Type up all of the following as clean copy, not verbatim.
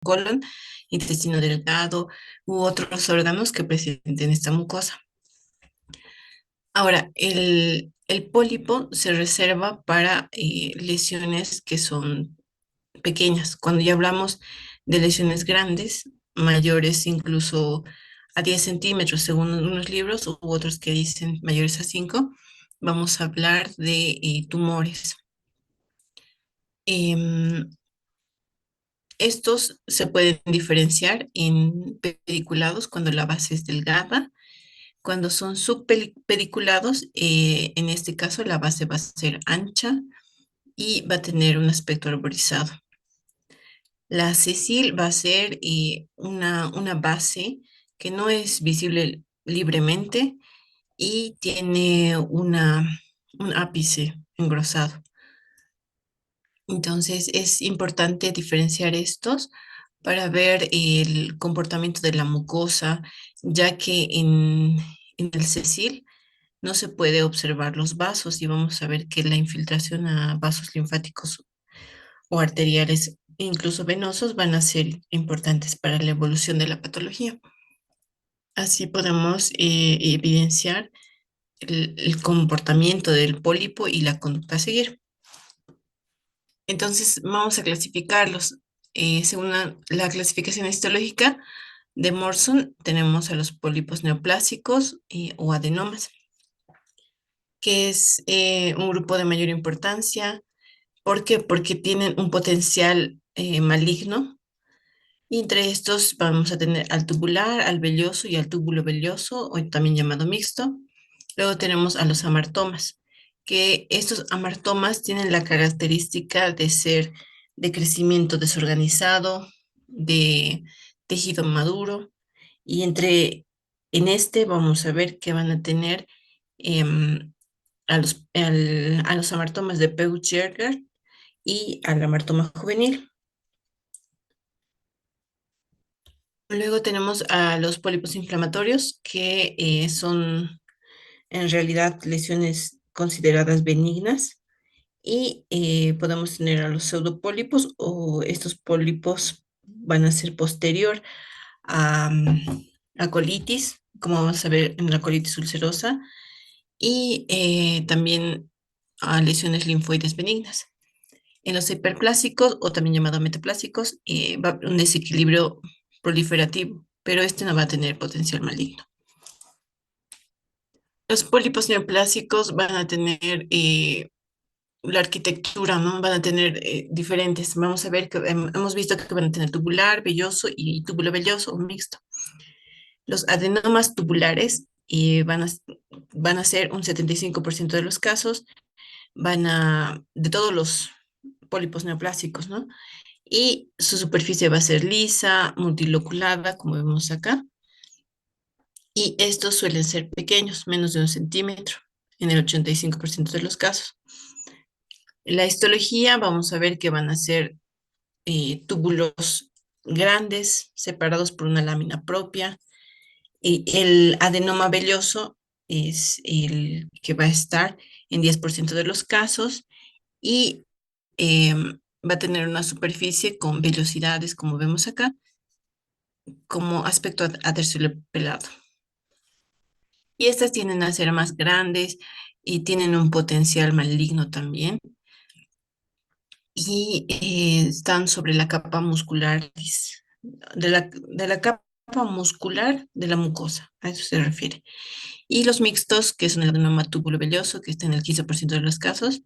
colon, intestino delgado u otros órganos que presenten esta mucosa. Ahora, el pólipo se reserva para lesiones que son pequeñas. Cuando ya hablamos de lesiones grandes, mayores incluso a 10 centímetros, según unos libros, u otros que dicen mayores a 5, vamos a hablar de tumores. Em, Estos se pueden diferenciar en pediculados cuando la base es delgada. Cuando son subpediculados, en este caso la base va a ser ancha y va a tener un aspecto arborizado. La Cecil va a ser una base que no es visible libremente y tiene un ápice engrosado. Entonces es importante diferenciar estos para ver el comportamiento de la mucosa, ya que en el Cecil no se puede observar los vasos y vamos a ver que la infiltración a vasos linfáticos o arteriales, incluso venosos, van a ser importantes para la evolución de la patología. Así podemos evidenciar el comportamiento del pólipo y la conducta a seguir. Entonces, vamos a clasificarlos. Según la clasificación histológica de Morson, tenemos a los pólipos neoplásicos o adenomas, que es un grupo de mayor importancia. ¿Por qué? Porque tienen un potencial maligno. Y entre estos vamos a tener al tubular, al velloso y al túbulo velloso, o también llamado mixto. Luego tenemos a los amartomas, que estos amartomas tienen la característica de ser de crecimiento desorganizado, de tejido maduro, y en este vamos a ver que van a tener em, a los amartomas de Peutz-Jeghers y al amartoma juvenil. Luego tenemos a los pólipos inflamatorios, que son en realidad lesiones consideradas benignas, y podemos tener a los pseudopólipos, o estos pólipos van a ser posterior a, a colitis, como vamos a ver en la colitis ulcerosa, y también a lesiones linfoides benignas. En los hiperplásicos, o también llamados metaplásicos, va a haber un desequilibrio proliferativo, pero este no va a tener potencial maligno. Los pólipos neoplásicos van a tener la arquitectura, ¿no? Van a tener diferentes. Vamos a ver que hemos visto que van a tener tubular, velloso y túbulo velloso o mixto. Los adenomas tubulares van a ser un 75% de los casos, de todos los pólipos neoplásicos, ¿no? Y su superficie va a ser lisa, multiloculada, como vemos acá, y estos suelen ser pequeños, menos de 1 centímetro, en el 85% de los casos. En la histología vamos a ver que van a ser túbulos grandes, separados por una lámina propia. Y el adenoma velloso es el que va a estar en 10% de los casos y va a tener una superficie con vellosidades, como vemos acá, como aspecto aterciopelado. Y estas tienden a ser más grandes y tienen un potencial maligno también. Y están sobre la capa muscular de la capa muscular de la mucosa, a eso se refiere. Y los mixtos, que son el adenoma túbulo velloso, que está en el 15% de los casos,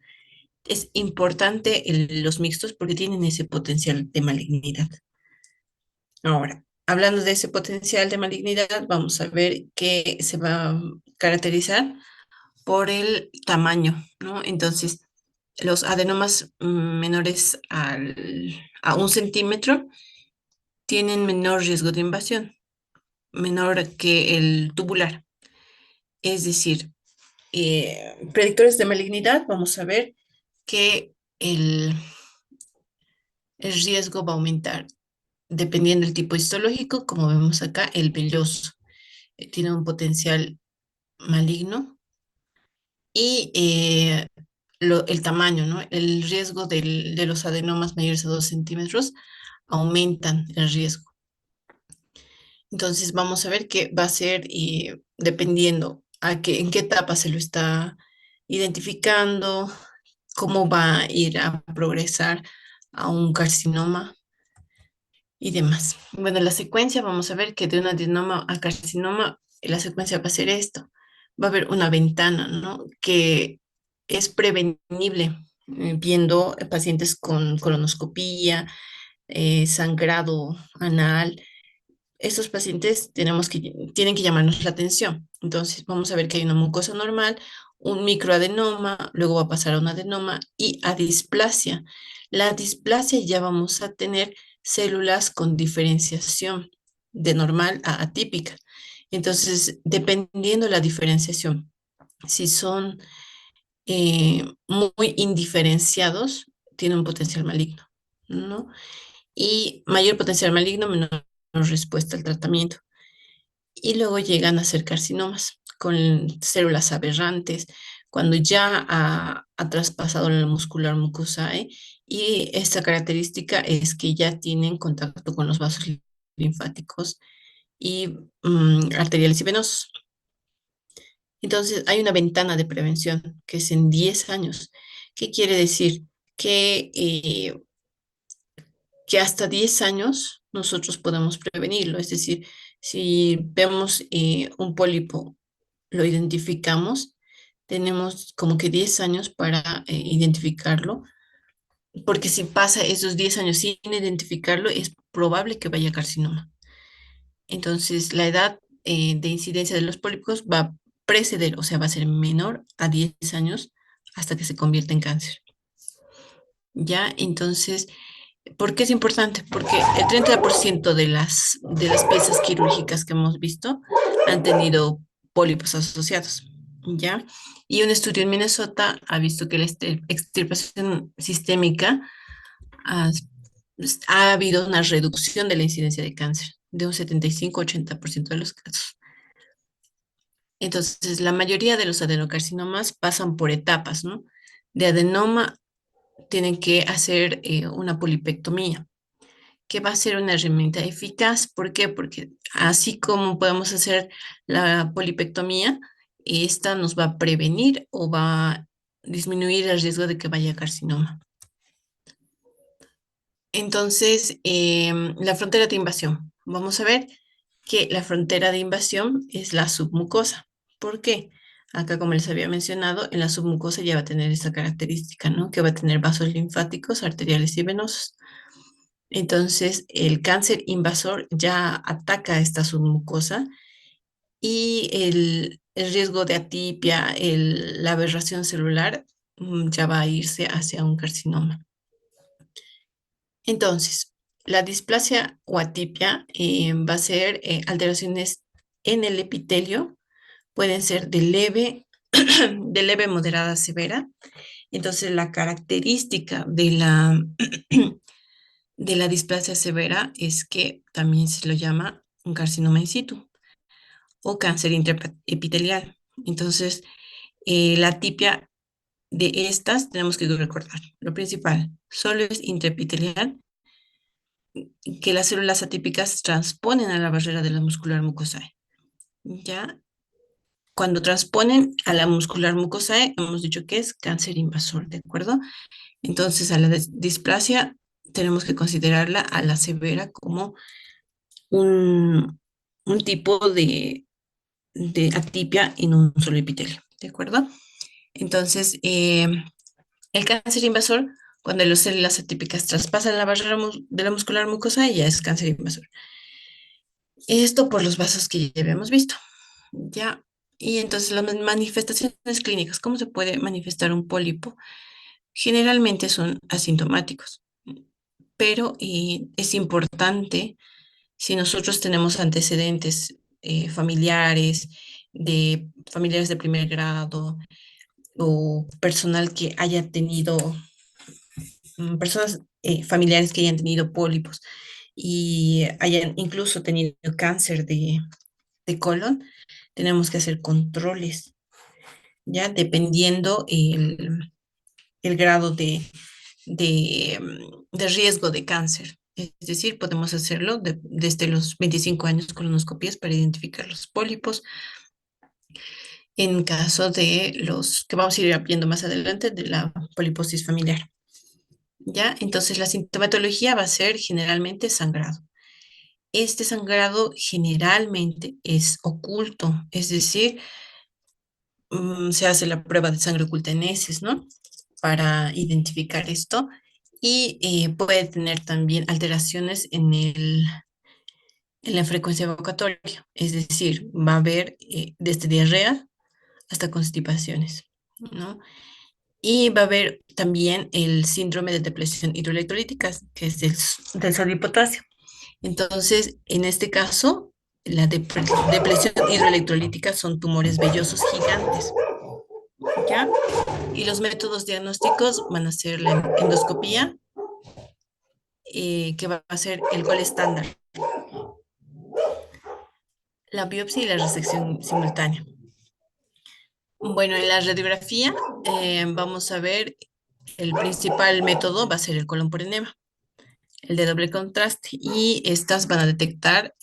es importante los mixtos porque tienen ese potencial de malignidad. Ahora, hablando de ese potencial de malignidad, vamos a ver que se va a caracterizar por el tamaño, ¿no? Entonces, los adenomas menores a 1 centímetro tienen menor riesgo de invasión, menor que el tubular. Es decir, predictores de malignidad, vamos a ver que el riesgo va a aumentar dependiendo del tipo histológico, como vemos acá, el velloso tiene un potencial maligno y el tamaño, ¿no? El riesgo de los adenomas mayores a 2 centímetros aumentan el riesgo. Entonces vamos a ver qué va a ser dependiendo en qué etapa se lo está identificando, cómo va a ir a progresar a un carcinoma y demás. Bueno, la secuencia, vamos a ver que de un adenoma a carcinoma, la secuencia va a ser esto. Va a haber una ventana, ¿no? Que es prevenible viendo pacientes con colonoscopía, sangrado anal. Estos pacientes tienen que llamarnos la atención. Entonces, vamos a ver que hay una mucosa normal, un microadenoma, luego va a pasar a un adenoma y a displasia. La displasia ya vamos a tener células con diferenciación de normal a atípica. Entonces, dependiendo de la diferenciación, si son muy indiferenciados, tienen un potencial maligno, ¿no? Y mayor potencial maligno, menor respuesta al tratamiento. Y luego llegan a ser carcinomas con células aberrantes, cuando ya ha traspasado la muscular mucosae, y esta característica es que ya tienen contacto con los vasos linfáticos y arteriales y venosos. Entonces, hay una ventana de prevención que es en 10 años. ¿Qué quiere decir? Que hasta 10 años nosotros podemos prevenirlo. Es decir, si vemos un pólipo, lo identificamos, tenemos como que 10 años para identificarlo, porque si pasa esos 10 años sin identificarlo, es probable que vaya carcinoma. Entonces, la edad de incidencia de los pólipos va a preceder, o sea, va a ser menor a 10 años hasta que se convierta en cáncer. ¿Ya? Entonces, ¿por qué es importante? Porque el 30% de las piezas quirúrgicas que hemos visto han tenido pólipos asociados, ¿ya? Y un estudio en Minnesota ha visto que la extirpación sistémica ha, ha habido una reducción de la incidencia de cáncer de un 75-80% de los casos. Entonces, la mayoría de los adenocarcinomas pasan por etapas, ¿no? De adenoma tienen que hacer una polipectomía, que va a ser una herramienta eficaz. ¿Por qué? Porque así como podemos hacer la polipectomía, esta nos va a prevenir o va a disminuir el riesgo de que vaya carcinoma. Entonces, la frontera de invasión. Vamos a ver que la frontera de invasión es la submucosa. ¿Por qué? Acá, como les había mencionado, en la submucosa ya va a tener esta característica, ¿no? Que va a tener vasos linfáticos, arteriales y venosos. Entonces, el cáncer invasor ya ataca esta submucosa y el riesgo de atipia, la aberración celular, ya va a irse hacia un carcinoma. Entonces, la displasia o atipia va a ser alteraciones en el epitelio, pueden ser de leve, moderada, severa. Entonces, la característica de la displasia severa es que también se lo llama un carcinoma in situ o cáncer intraepitelial. Entonces, la tipia de estas tenemos que recordar. Lo principal, solo es intraepitelial, que las células atípicas transponen a la barrera de la muscular mucosae. Ya, cuando transponen a la muscular mucosae, hemos dicho que es cáncer invasor, ¿de acuerdo? Entonces, a la displasia tenemos que considerarla a la severa como un, un tipo de atipia en un solo epitelio, ¿de acuerdo? Entonces, el cáncer invasor, cuando las células atípicas traspasan la barrera de la muscular mucosa, ya es cáncer invasor. Esto por los vasos que ya habíamos visto, ¿ya? Y entonces las manifestaciones clínicas, ¿cómo se puede manifestar un pólipo? Generalmente son asintomáticos, pero es importante si nosotros tenemos antecedentes familiares de primer grado o personal que haya tenido, personas familiares que hayan tenido pólipos y hayan incluso tenido cáncer de colon, tenemos que hacer controles, ya dependiendo el grado de riesgo de cáncer. Es decir, podemos hacerlo desde los 25 años colonoscopias para identificar los pólipos. En caso de los que vamos a ir viendo más adelante, de la poliposis familiar. ¿Ya? Entonces la sintomatología va a ser generalmente sangrado. Este sangrado generalmente es oculto, es decir, se hace la prueba de sangre oculta en heces, ¿no? Para identificar esto y puede tener también alteraciones en la frecuencia evocatoria, es decir, va a haber desde diarrea hasta constipaciones, ¿no? Y va a haber también el síndrome de depresión hidroelectrolítica, que es del sodio y potasio. Entonces, en este caso, la depresión hidroelectrolítica son tumores vellosos gigantes, ¿ya? Y los métodos diagnósticos van a ser la endoscopía, que va a ser el gol estándar, la biopsia y la resección simultánea. Bueno, en la radiografía vamos a ver el principal método va a ser el colon por enema, el de doble contraste, y estas van a detectar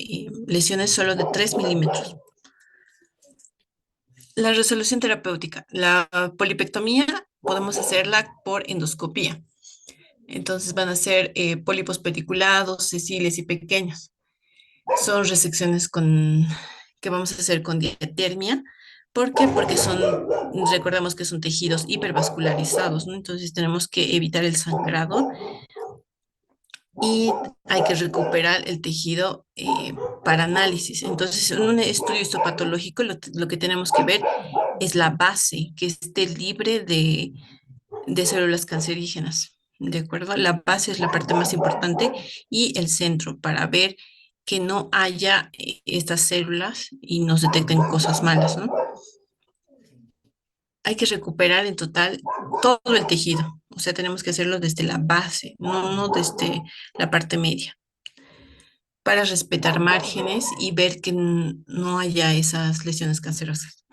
lesiones solo de 3 milímetros. La resolución terapéutica, la polipectomía podemos hacerla por endoscopía. Entonces van a ser pólipos peticulados, sesiles y pequeños. Son resecciones que vamos a hacer con diatermia. ¿Por qué? Porque recordamos que son tejidos hipervascularizados, ¿no? Entonces tenemos que evitar el sangrado y hay que recuperar el tejido para análisis. Entonces, en un estudio histopatológico lo que tenemos que ver es la base, que esté libre de células cancerígenas, ¿de acuerdo? La base es la parte más importante y el centro para ver que no haya estas células y nos detecten cosas malas, ¿no? Hay que recuperar en total todo el tejido, o sea, tenemos que hacerlo desde la base, no desde la parte media, para respetar márgenes y ver que no haya esas lesiones cancerosas.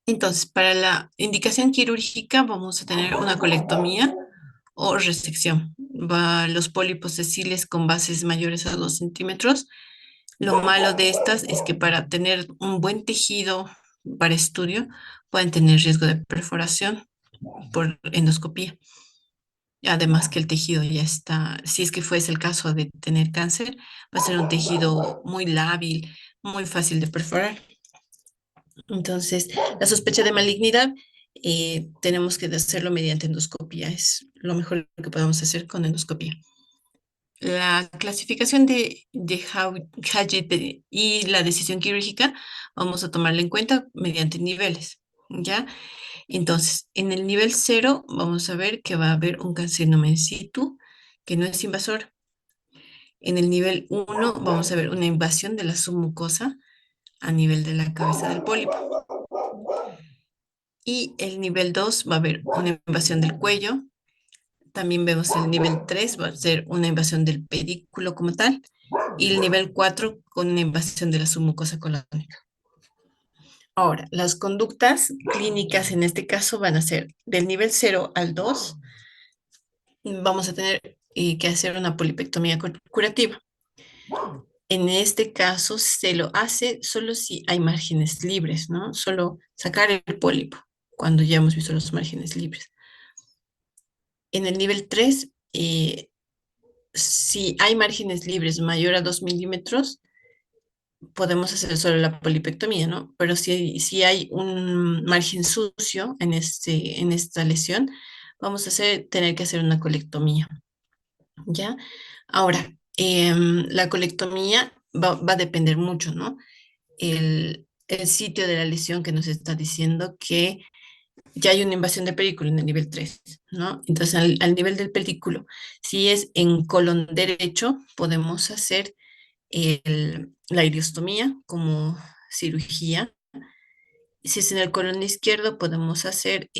Entonces, para la indicación quirúrgica vamos a tener una colectomía o resección. Los pólipos sesiles con bases mayores a 2 centímetros. Lo malo de estas es que para tener un buen tejido para estudio pueden tener riesgo de perforación por endoscopía. Además que el tejido ya está, si es que fuese el caso de tener cáncer, va a ser un tejido muy lábil, muy fácil de perforar. Entonces, la sospecha de malignidad tenemos que hacerlo mediante endoscopía, es lo mejor que podemos hacer con endoscopía. La clasificación de Haget y la decisión quirúrgica vamos a tomarla en cuenta mediante niveles, ¿ya? Entonces, en el nivel 0 vamos a ver que va a haber un carcinoma in situ que no es invasor. En el nivel 1 vamos a ver una invasión de la submucosa a nivel de la cabeza del pólipo. Y el nivel 2 va a haber una invasión del cuello. También vemos el nivel 3 va a ser una invasión del pedículo como tal. Y el nivel 4 con una invasión de la submucosa colónica. Ahora, las conductas clínicas en este caso van a ser del nivel 0 al 2. Vamos a tener que hacer una polipectomía curativa. En este caso se lo hace solo si hay márgenes libres, ¿no? Solo sacar el pólipo cuando ya hemos visto los márgenes libres. En el nivel 3, si hay márgenes libres mayor a 2 milímetros, podemos hacer solo la polipectomía, ¿no? Pero si hay un margen sucio en esta lesión, vamos a tener que hacer una colectomía, ¿ya? Ahora, la colectomía va a depender mucho, ¿no? El sitio de la lesión que nos está diciendo que ya hay una invasión de pedículo en el nivel 3, ¿no? Entonces, al nivel del pedículo, si es en colon derecho, podemos hacer la iriostomía como cirugía. Si es en el colon izquierdo, podemos hacer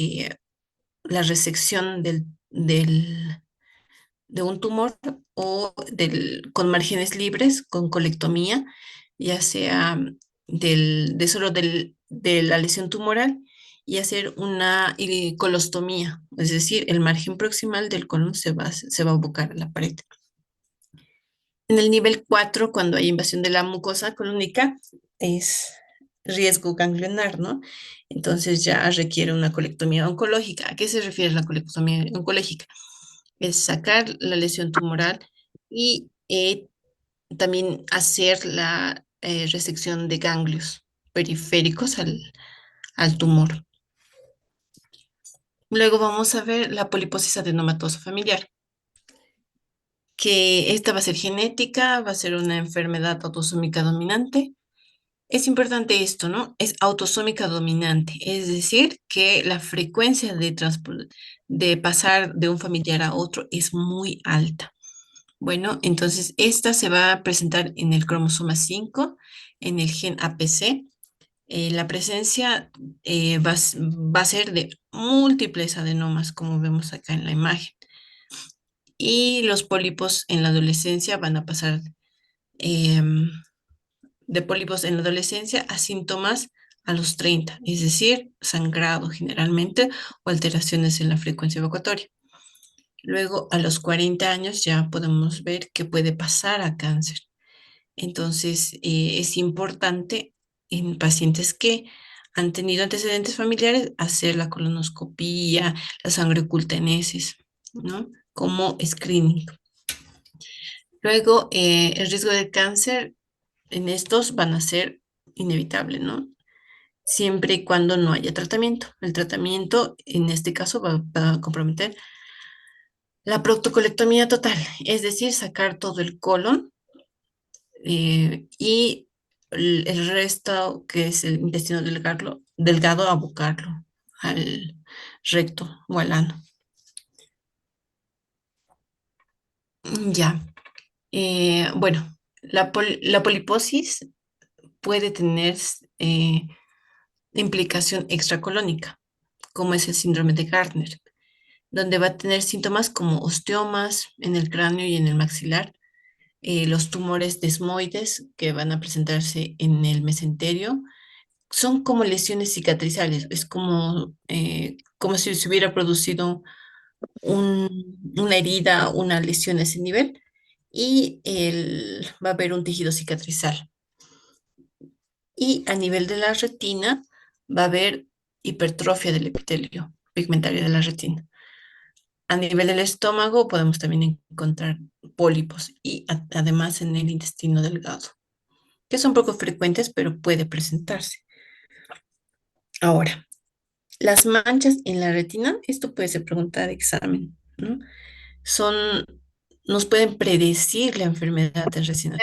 la resección de un tumor o con márgenes libres, con colectomía, ya sea de la lesión tumoral y hacer una colostomía, es decir, el margen proximal del colon se va a abocar a la pared. En el nivel 4, cuando hay invasión de la mucosa colónica, es riesgo ganglionar, ¿no? Entonces ya requiere una colectomía oncológica. ¿A qué se refiere la colectomía oncológica? Es sacar la lesión tumoral y también hacer la resección de ganglios periféricos al tumor. Luego vamos a ver la poliposis adenomatosa familiar, que esta va a ser genética, va a ser una enfermedad autosómica dominante. Es importante esto, ¿no? Es autosómica dominante, es decir, que la frecuencia de pasar de un familiar a otro es muy alta. Bueno, entonces esta se va a presentar en el cromosoma 5, en el gen APC. La presencia va a ser de múltiples adenomas, como vemos acá en la imagen. Y los pólipos en la adolescencia van a pasar em, de pólipos en la adolescencia a síntomas a los 30, es decir, sangrado generalmente o alteraciones en la frecuencia evacuatoria. Luego, a los 40 años ya podemos ver que puede pasar a cáncer. Entonces, es importante en pacientes que han tenido antecedentes familiares hacer la colonoscopía, la sangre oculta en heces, ¿no? Como screening. Luego, el riesgo de cáncer en estos van a ser inevitable, ¿no? Siempre y cuando no haya tratamiento. El tratamiento, en este caso, va a comprometer la proctocolectomía total, es decir, sacar todo el colon y el resto, que es el intestino delgado, abocarlo al recto o al ano. Ya. Bueno, la poliposis puede tener eh, implicación extracolónica, como es el síndrome de Gardner, donde va a tener síntomas como osteomas en el cráneo y en el maxilar, los tumores desmoides que van a presentarse en el mesenterio. Son como lesiones cicatrizales, es como si se hubiera producido una herida, una lesión a ese nivel, y va a haber un tejido cicatrizal. Y a nivel de la retina va a haber hipertrofia del epitelio pigmentario de la retina. A nivel del estómago podemos también encontrar pólipos y además en el intestino delgado, que son poco frecuentes, pero puede presentarse. Ahora, las manchas en la retina, esto puede ser pregunta de examen, ¿no? Son, nos pueden predecir la enfermedad de retina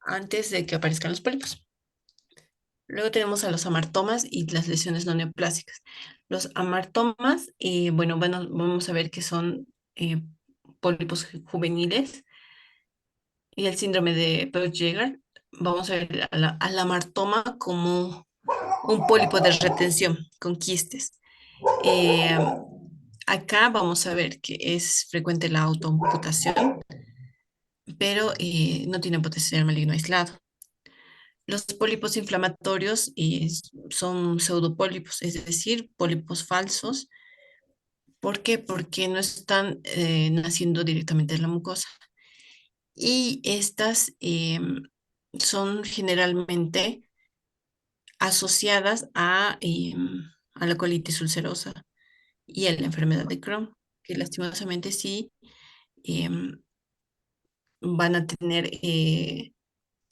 antes de que aparezcan los pólipos. Luego tenemos a los amartomas y las lesiones no neoplásicas. Los amartomas, bueno, vamos a ver que son pólipos juveniles y el síndrome de Peutz-Jeghers. Vamos a ver al amartoma como un pólipo de retención con quistes. Eh, Acá vamos a ver que es frecuente la autoamputación, pero no tiene potencial maligno aislado. Los pólipos inflamatorios son pseudopólipos, es decir, pólipos falsos. ¿Por qué? Porque no están naciendo directamente en la mucosa. Y estas son generalmente asociadas a la colitis ulcerosa y a la enfermedad de Crohn, que lastimosamente sí em, van a tener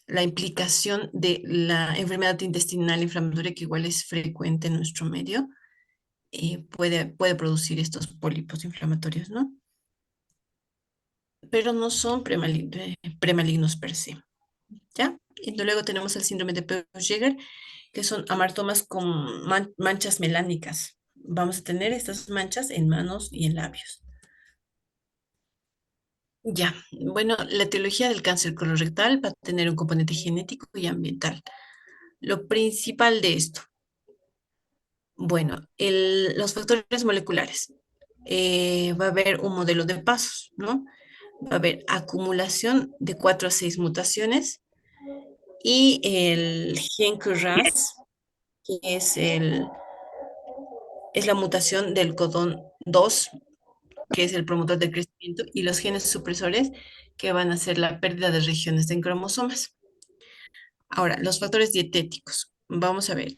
la implicación de la enfermedad intestinal inflamatoria, que igual es frecuente en nuestro medio, puede producir estos pólipos inflamatorios, ¿no? Pero no son premalignos per se, ¿ya? Y luego tenemos el síndrome de Peutz-Jeghers, que son amartomas con manchas melánicas. Vamos a tener estas manchas en manos y en labios. Ya, bueno, la etiología del cáncer colorectal va a tener un componente genético y ambiental. Lo principal de esto, bueno, los factores moleculares. Va a haber un modelo de pasos, ¿no? Va a haber acumulación de 4 a 6 mutaciones y el gen KRAS, que es la mutación del codón 2 que es el promotor del crecimiento, y los genes supresores, que van a ser la pérdida de regiones en cromosomas. Ahora, los factores dietéticos. Vamos a ver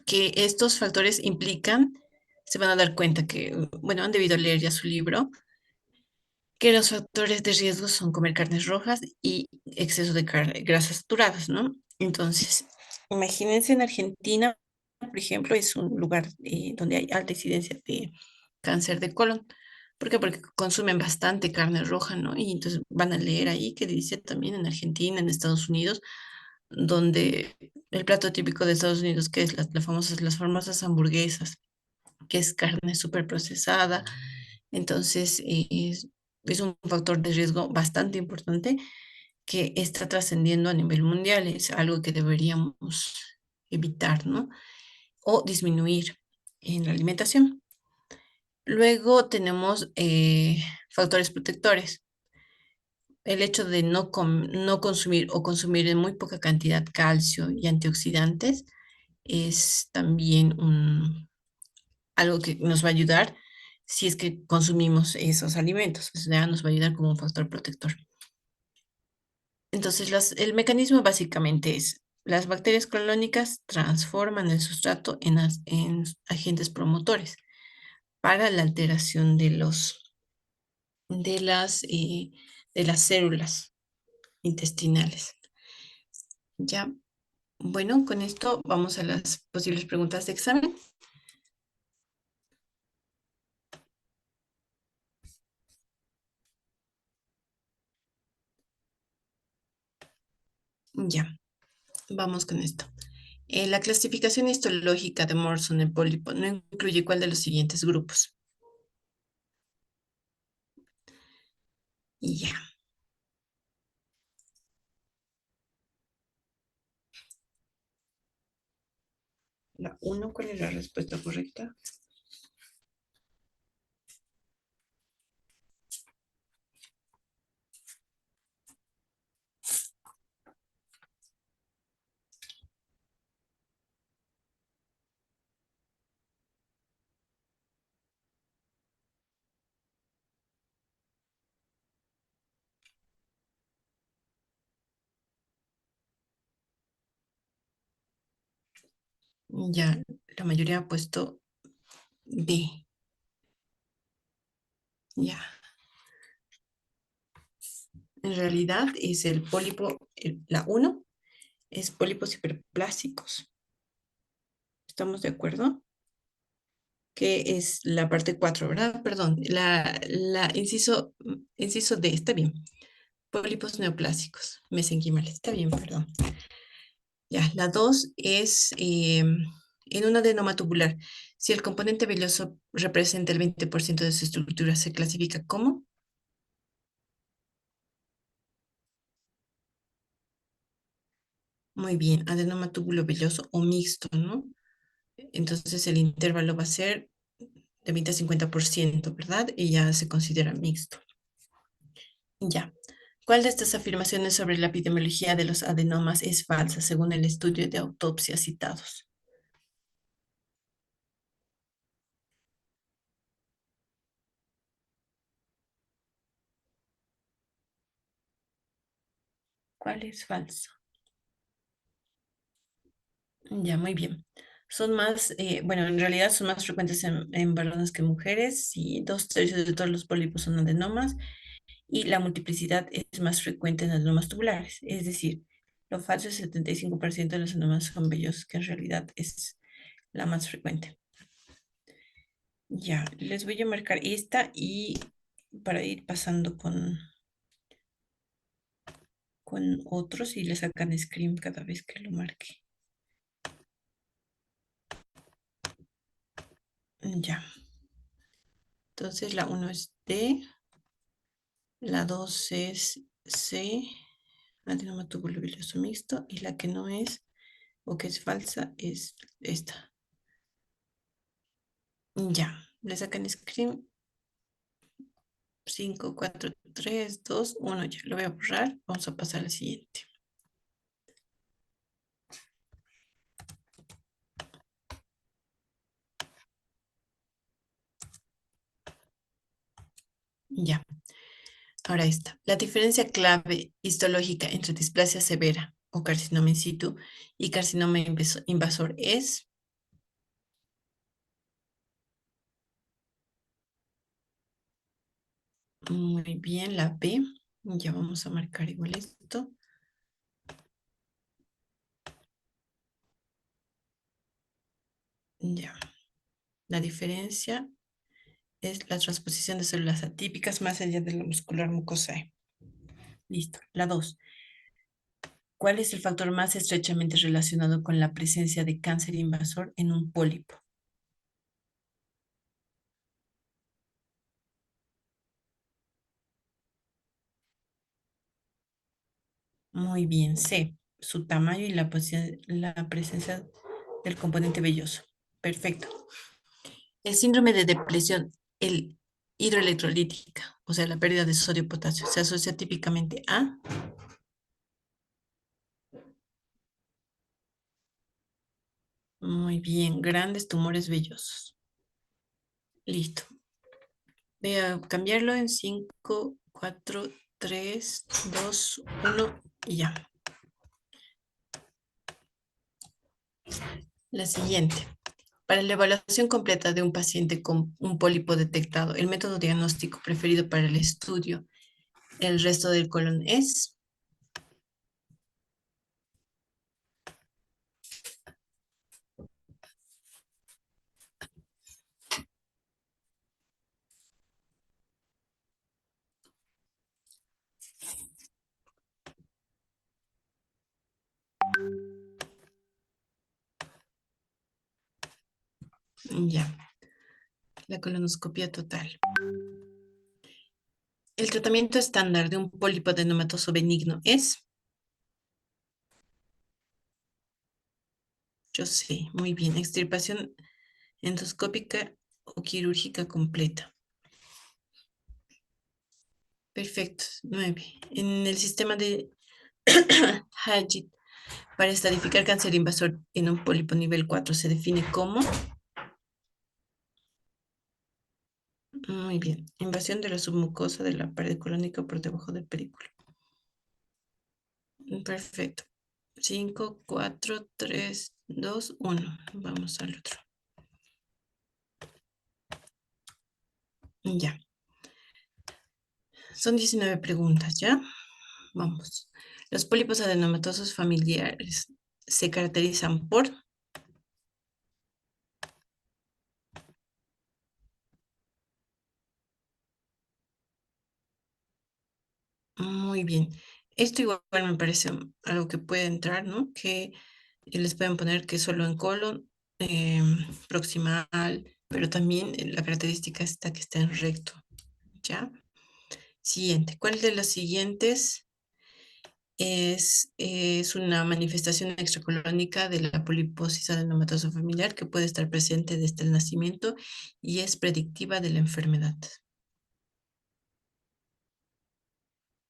que estos factores implican, se van a dar cuenta que, bueno, han debido leer ya su libro, que los factores de riesgo son comer carnes rojas y exceso de grasas saturadas, ¿no? Entonces, imagínense en Argentina, por ejemplo, es un lugar donde hay alta incidencia de cáncer de colon. ¿Por qué? Porque consumen bastante carne roja, ¿no? Y entonces van a leer ahí que dice también en Argentina, en Estados Unidos, donde el plato típico de Estados Unidos, que es las famosas hamburguesas, que es carne súper procesada. Entonces, es un factor de riesgo bastante importante que está trascendiendo a nivel mundial. Es algo que deberíamos evitar, ¿no? O disminuir en la alimentación. Luego tenemos factores protectores. El hecho de no consumir o consumir en muy poca cantidad calcio y antioxidantes es también algo que nos va a ayudar si es que consumimos esos alimentos. O sea, nos va a ayudar como un factor protector. Entonces, el mecanismo básicamente es, las bacterias colónicas transforman el sustrato en agentes promotores para la alteración de las, eh, de las células intestinales. Ya, bueno, con esto vamos a las posibles preguntas de examen. Ya, vamos con esto. La clasificación histológica de Morrison en pólipo no incluye cuál de los siguientes grupos. Ya, la uno, ¿cuál es la respuesta correcta? Ya, la mayoría ha puesto B. Ya, en realidad es el pólipo, la uno es pólipos hiperplásticos. ¿Estamos de acuerdo? Que es la parte 4, ¿verdad? Perdón, la inciso D, está bien. Pólipos neoplásicos, mesenquimales, está bien, perdón. Ya, la 2 es en una adenoma tubular. Si el componente velloso representa el 20% de su estructura, ¿se clasifica como? Muy bien, adenoma túbulo velloso o mixto, ¿no? Entonces el intervalo va a ser de 20 a 50%, ¿verdad? Y ya se considera mixto. Ya. ¿Cuál de estas afirmaciones sobre la epidemiología de los adenomas es falsa según el estudio de autopsia citados? ¿Cuál es falso? Ya, muy bien. Son más, bueno, en realidad son más frecuentes en varones que mujeres y 2/3 de todos los pólipos son adenomas y la multiplicidad es más frecuente en adenomas tubulares. Es decir, lo falso es el 75% de los adenomas son vellosos, que en realidad es la más frecuente. Ya, les voy a marcar esta y para ir pasando con otros y le sacan screen cada vez que lo marque. Ya, entonces la uno es D, la 2 es C, adenoma tubulovilloso mixto, y la que no es o que es falsa es esta. Ya, le sacan screen 5 4 3 2 1. Ya lo voy a borrar. Vamos a pasar al siguiente. Ya, ahora esta. La diferencia clave histológica entre displasia severa o carcinoma in situ y carcinoma invasor es muy bien la B. Ya vamos a marcar igual esto. Ya, la diferencia es la transposición de células atípicas más allá de la muscular mucosa. Listo. La 2. ¿Cuál es el factor más estrechamente relacionado con la presencia de cáncer invasor en un pólipo? Muy bien, C. Su tamaño y la presencia del componente velloso. Perfecto. El síndrome de depresión, el hidroelectrolítica, o sea, la pérdida de sodio y potasio, se asocia típicamente a, muy bien, grandes tumores vellosos. Listo. Voy a cambiarlo en 5, 4, 3, 2, 1 y ya. La siguiente. Para la evaluación completa de un paciente con un pólipo detectado, el método diagnóstico preferido para el estudio, el resto del colon es. Ya, la colonoscopia total. El tratamiento estándar de un pólipo adenomatoso benigno es. Yo sé, muy bien, extirpación endoscópica o quirúrgica completa. Perfecto, 9. En el sistema de Hagit, para estadificar cáncer invasor en un pólipo nivel 4 se define como. Muy bien, invasión de la submucosa de la pared colónica por debajo del pedículo. Perfecto. 5, 4, 3, 2, 1. Vamos al otro. Ya. Son 19 preguntas, ¿ya? Vamos. Los pólipos adenomatosos familiares se caracterizan por. Muy bien. Esto igual me parece algo que puede entrar, ¿no? Que les pueden poner que solo en colon, proximal, pero también la característica está que está en recto, ¿ya? Siguiente. ¿Cuál de las siguientes es una manifestación extracolónica de la poliposis adenomatosa familiar que puede estar presente desde el nacimiento y es predictiva de la enfermedad?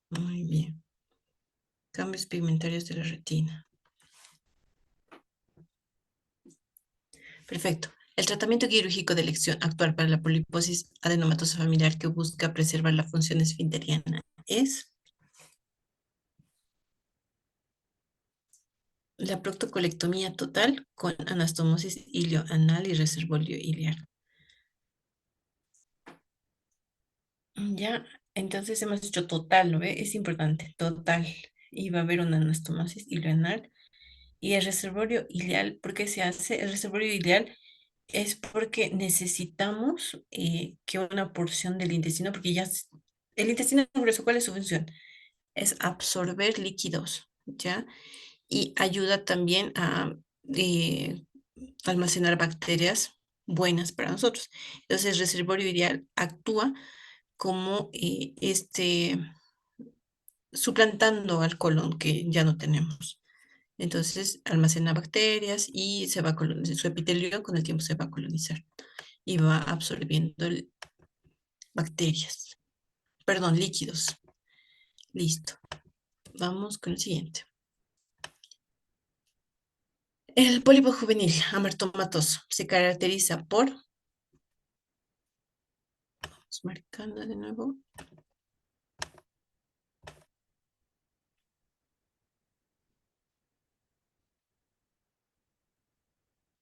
Muy bien. Cambios pigmentarios de la retina. Perfecto. El tratamiento quirúrgico de elección actual para la poliposis adenomatosa familiar que busca preservar la función esfinteriana es la proctocolectomía total con anastomosis ilioanal y reservorio iliar. Ya, entonces hemos dicho total, ¿no ve? Es importante, total. Y va a haber una anastomosis ilioanal. Y el reservorio ileal, ¿por qué se hace? El reservorio ileal es porque necesitamos que una porción del intestino, porque el intestino grueso, ¿cuál es su función? Es absorber líquidos, ¿ya? Y ayuda también a eh, almacenar bacterias buenas para nosotros. Entonces, el reservorio ileal actúa como suplantando al colon que ya no tenemos. Entonces almacena bacterias y se va a colonizar, su epitelio con el tiempo se va a colonizar y va absorbiendo bacterias, perdón, líquidos. Listo. Vamos con el siguiente. El pólipo juvenil amartomatoso se caracteriza por. Vamos marcando de nuevo.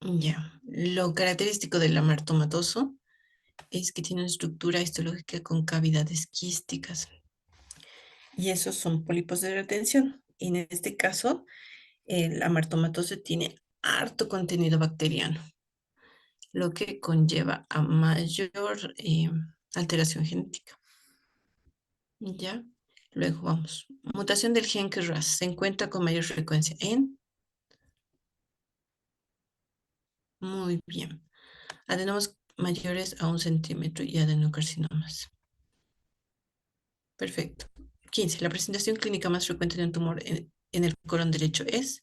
Ya. Lo característico del amartomatoso es que tiene una estructura histológica con cavidades quísticas. Y esos son pólipos de retención. Y en este caso, el amartomatoso tiene harto contenido bacteriano, lo que conlleva a mayor alteración genética. ¿Ya? Luego vamos. Mutación del gen KRAS se encuentra con mayor frecuencia en... Muy bien. Adenomas mayores a 1 centímetro y adenocarcinomas. Perfecto. 15. La presentación clínica más frecuente de un tumor en el colon derecho es...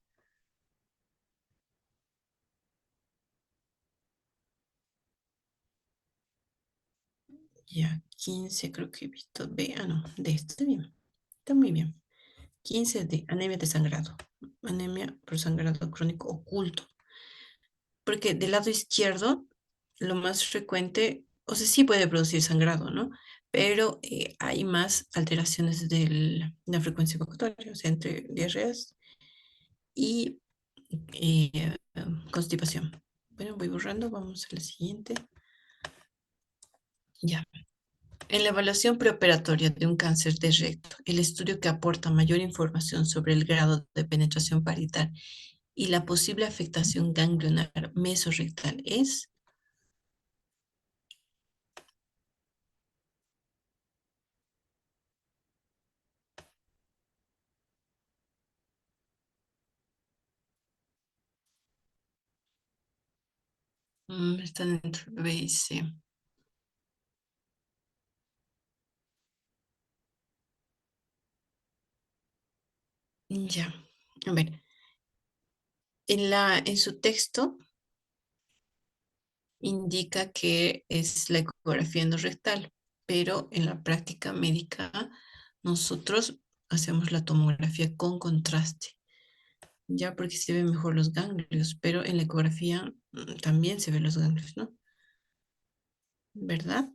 Ya, 15 creo que he visto B. Ah, no, D. Está bien. Está muy bien. 15 de anemia de sangrado. Anemia por sangrado crónico oculto. Porque del lado izquierdo, lo más frecuente, o sea, sí puede producir sangrado, ¿no? Pero hay más alteraciones de la frecuencia evacuatoria, o sea, entre diarreas y constipación. Bueno, voy borrando, vamos a la siguiente. Ya. En la evaluación preoperatoria de un cáncer de recto, el estudio que aporta mayor información sobre el grado de penetración parietal y la posible afectación ganglionar mesorrectal es... están entre B y C. Ya. A ver, en su texto indica que es la ecografía endorrectal, pero en la práctica médica nosotros hacemos la tomografía con contraste, ya porque se ven mejor los ganglios, pero en la ecografía también se ven los ganglios, ¿no? ¿Verdad?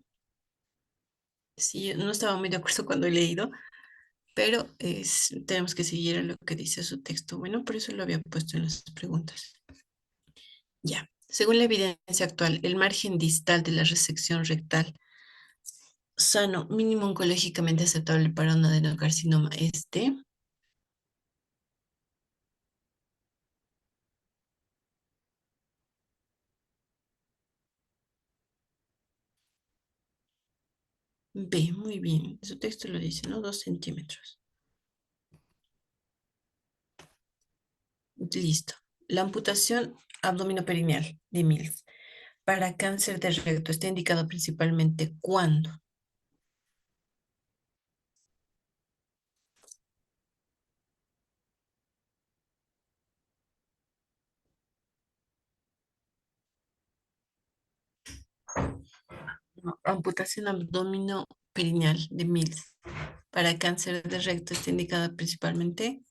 Sí, no estaba muy de acuerdo cuando he leído, pero tenemos que seguir a lo que dice su texto. Bueno, por eso lo había puesto en las preguntas. Ya. Según la evidencia actual, el margen distal de la resección rectal sano, mínimo oncológicamente aceptable para un adenocarcinoma es de B. Muy bien. Su texto lo dice, ¿no? 2 centímetros. Listo. La amputación abdominoperineal de Mills para cáncer de recto está indicado principalmente cuando amputación abdominoperineal de Mills para cáncer de recto está indicada principalmente.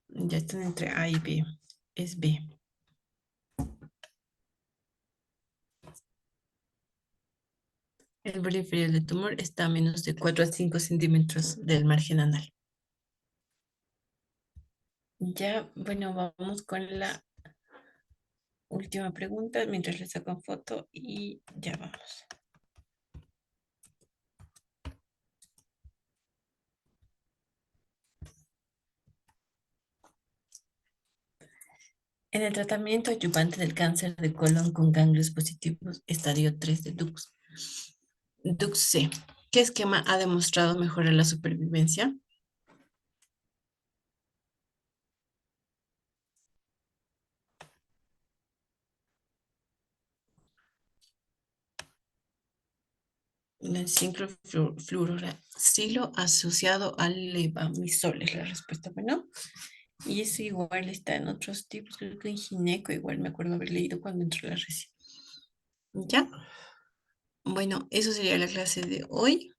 Ya están entre A y B. Es B. El borde inferior del tumor está a menos de 4 a 5 centímetros del margen anal. Ya, bueno, vamos con la última pregunta mientras le saco foto y ya vamos. En el tratamiento adyuvante del cáncer de colon con ganglios positivos, estadio 3 de Dux. Dux-C. ¿Qué esquema ha demostrado mejorar la supervivencia? La enciclofluoracilo asociado al levamisol es la respuesta. Bueno, y eso igual está en otros tipos, creo que en gineco igual me acuerdo haber leído cuando entró la recién. ¿Ya? Bueno, eso sería la clase de hoy.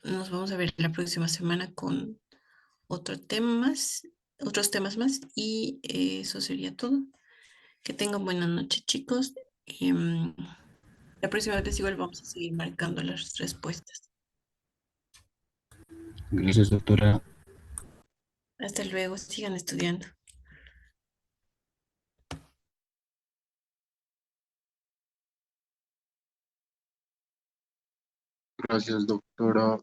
Nos vamos a ver la próxima semana con otros temas más y eso sería todo. Que tengan buena noche, chicos. Y, la próxima vez igual vamos a seguir marcando las respuestas. Gracias, doctora. Hasta luego, sigan estudiando. Gracias, doctora.